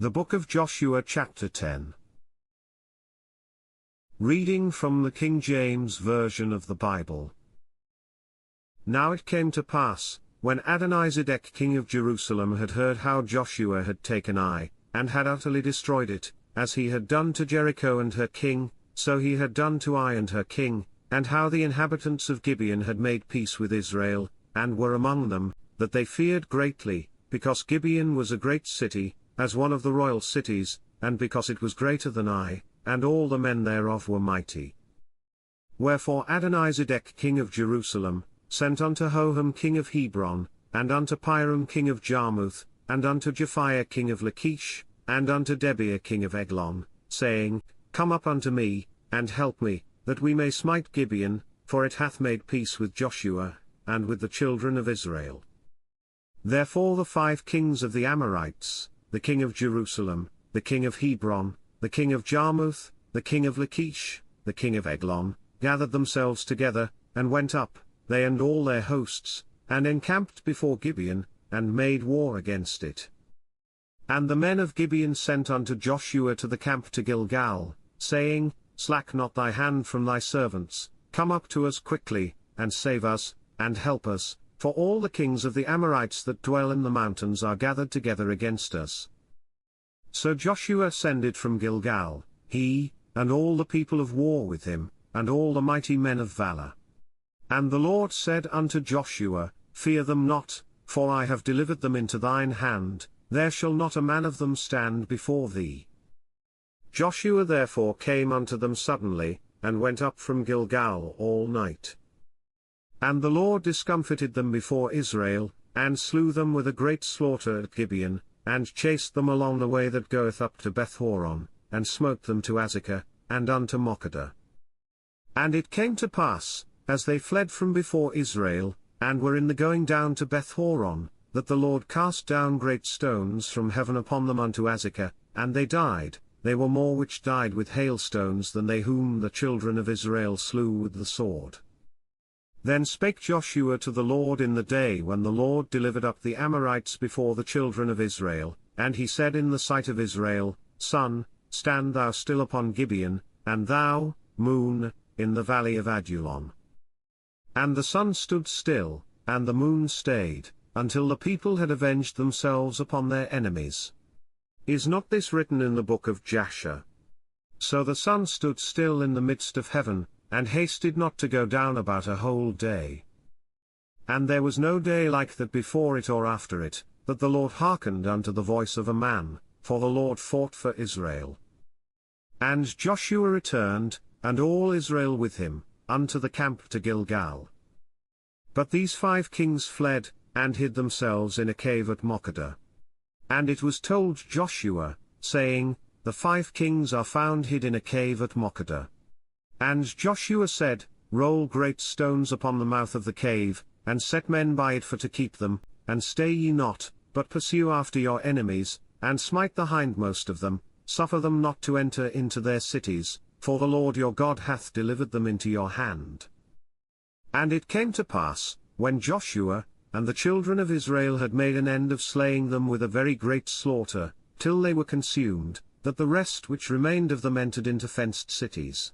The Book of Joshua chapter 10. Reading from the King James Version of the Bible. Now it came to pass, when Adonizedec king of Jerusalem had heard how Joshua had taken Ai, and had utterly destroyed it, as he had done to Jericho and her king, so he had done to Ai and her king, and how the inhabitants of Gibeon had made peace with Israel, and were among them, that they feared greatly, because Gibeon was a great city, as one of the royal cities, and because it was greater than Ai, and all the men thereof were mighty. Wherefore Adonizedec king of Jerusalem sent unto Hoham king of Hebron, and unto Piram king of Jarmuth, and unto Japhia king of Lachish, and unto Debir king of Eglon, saying, Come up unto me, and help me, that we may smite Gibeon, for it hath made peace with Joshua, and with the children of Israel. Therefore the 5 kings of the Amorites, the king of Jerusalem, the king of Hebron, the king of Jarmuth, the king of Lachish, the king of Eglon, gathered themselves together, and went up, they and all their hosts, and encamped before Gibeon, and made war against it. And the men of Gibeon sent unto Joshua to the camp to Gilgal, saying, Slack not thy hand from thy servants, come up to us quickly, and save us, and help us, for all the kings of the Amorites that dwell in the mountains are gathered together against us. So Joshua ascended from Gilgal, he, and all the people of war with him, and all the mighty men of valor. And the Lord said unto Joshua, Fear them not, for I have delivered them into thine hand, there shall not a man of them stand before thee. Joshua therefore came unto them suddenly, and went up from Gilgal all night. And the Lord discomfited them before Israel, and slew them with a great slaughter at Gibeon, and chased them along the way that goeth up to Beth-horon, and smote them to Azekah, and unto Makkedah. And it came to pass, as they fled from before Israel, and were in the going down to Beth-horon, that the Lord cast down great stones from heaven upon them unto Azekah, and they died. They were more which died with hailstones than they whom the children of Israel slew with the sword. Then spake Joshua to the Lord in the day when the Lord delivered up the Amorites before the children of Israel, and he said in the sight of Israel, Sun, stand thou still upon Gibeon, and thou, moon, in the valley of Adullam. And the sun stood still, and the moon stayed, until the people had avenged themselves upon their enemies. Is not this written in the book of Jasher? So the sun stood still in the midst of heaven, and hasted not to go down about a whole day. And there was no day like that before it or after it, that the Lord hearkened unto the voice of a man, for the Lord fought for Israel. And Joshua returned, and all Israel with him, unto the camp to Gilgal. But these 5 kings fled, and hid themselves in a cave at Makkedah. And it was told Joshua, saying, The 5 kings are found hid in a cave at Makkedah. And Joshua said, Roll great stones upon the mouth of the cave, and set men by it for to keep them, and stay ye not, but pursue after your enemies, and smite the hindmost of them, suffer them not to enter into their cities, for the Lord your God hath delivered them into your hand. And it came to pass, when Joshua and the children of Israel had made an end of slaying them with a very great slaughter, till they were consumed, that the rest which remained of them entered into fenced cities.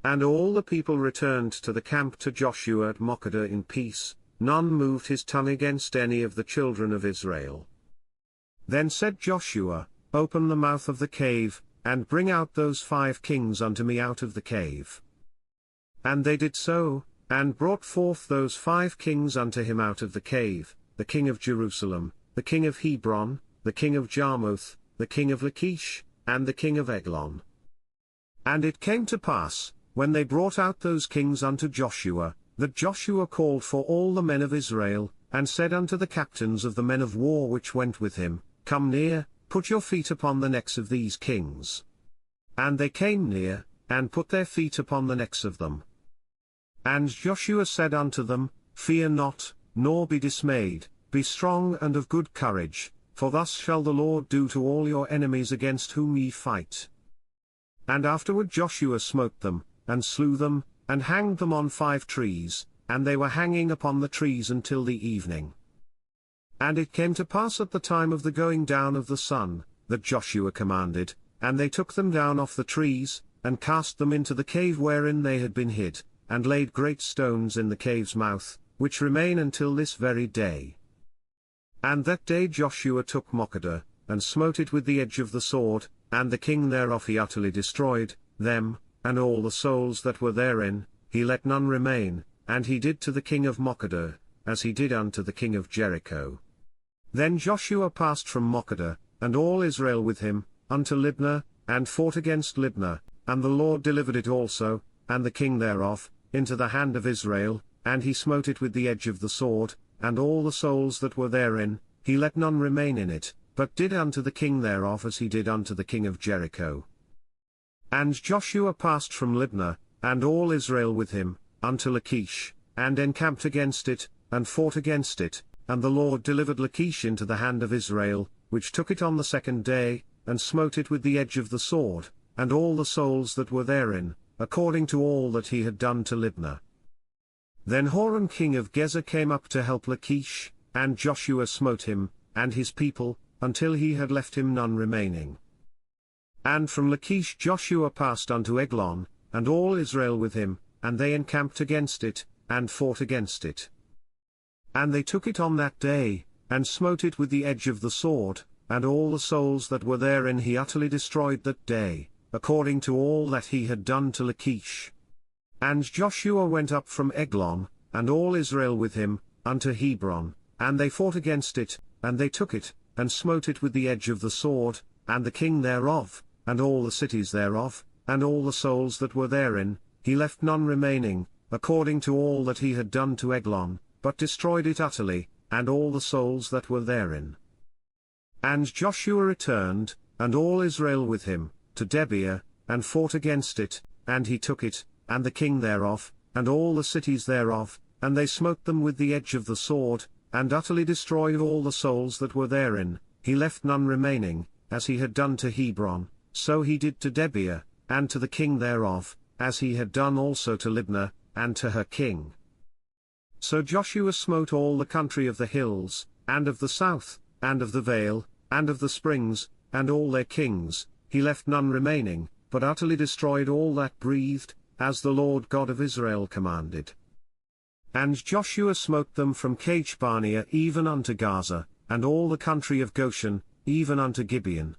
And all the people returned to the camp to Joshua at Makkedah in peace, none moved his tongue against any of the children of Israel. Then said Joshua, Open the mouth of the cave, and bring out those 5 kings unto me out of the cave. And they did so, and brought forth those 5 kings unto him out of the cave, the king of Jerusalem, the king of Hebron, the king of Jarmuth, the king of Lachish, and the king of Eglon. And it came to pass, when they brought out those kings unto Joshua, that Joshua called for all the men of Israel, and said unto the captains of the men of war which went with him, Come near, put your feet upon the necks of these kings. And they came near, and put their feet upon the necks of them. And Joshua said unto them, Fear not, nor be dismayed, be strong and of good courage, for thus shall the Lord do to all your enemies against whom ye fight. And afterward Joshua smote them, and slew them, and hanged them on 5 trees, and they were hanging upon the trees until the evening. And it came to pass at the time of the going down of the sun, that Joshua commanded, and they took them down off the trees, and cast them into the cave wherein they had been hid, and laid great stones in the cave's mouth, which remain until this very day. And that day Joshua took Makkedah, and smote it with the edge of the sword, and the king thereof he utterly destroyed, them, and all the souls that were therein, he let none remain, and he did to the king of Makkedah, as he did unto the king of Jericho. Then Joshua passed from Makkedah, and all Israel with him, unto Libnah, and fought against Libnah, and the Lord delivered it also, and the king thereof, into the hand of Israel, and he smote it with the edge of the sword, and all the souls that were therein, he let none remain in it, but did unto the king thereof as he did unto the king of Jericho. And Joshua passed from Libnah, and all Israel with him, unto Lachish, and encamped against it, and fought against it, and the Lord delivered Lachish into the hand of Israel, which took it on the second day, and smote it with the edge of the sword, and all the souls that were therein, according to all that he had done to Libnah. Then Hoham king of Gezer came up to help Lachish, and Joshua smote him, and his people, until he had left him none remaining. And from Lachish Joshua passed unto Eglon, and all Israel with him, and they encamped against it, and fought against it. And they took it on that day, and smote it with the edge of the sword, and all the souls that were therein he utterly destroyed that day, according to all that he had done to Lachish. And Joshua went up from Eglon, and all Israel with him, unto Hebron, and they fought against it, and they took it, and smote it with the edge of the sword, and the king thereof, and all the cities thereof, and all the souls that were therein, he left none remaining, according to all that he had done to Eglon, but destroyed it utterly, and all the souls that were therein. And Joshua returned, and all Israel with him, to Debir, and fought against it, and he took it, and the king thereof, and all the cities thereof, and they smote them with the edge of the sword, and utterly destroyed all the souls that were therein, he left none remaining, as he had done to Hebron, so he did to Debir, and to the king thereof, as he had done also to Libnah, and to her king. So Joshua smote all the country of the hills, and of the south, and of the vale, and of the springs, and all their kings, he left none remaining, but utterly destroyed all that breathed, as the Lord God of Israel commanded. And Joshua smote them from Kadesh-barnea even unto Gaza, and all the country of Goshen, even unto Gibeon.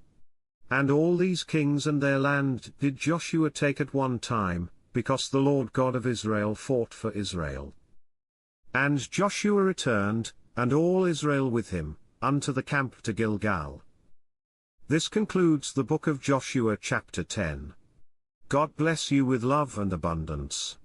And all these kings and their land did Joshua take at one time, because the Lord God of Israel fought for Israel. And Joshua returned, and all Israel with him, unto the camp to Gilgal. This concludes the book of Joshua chapter 10. God bless you with love and abundance.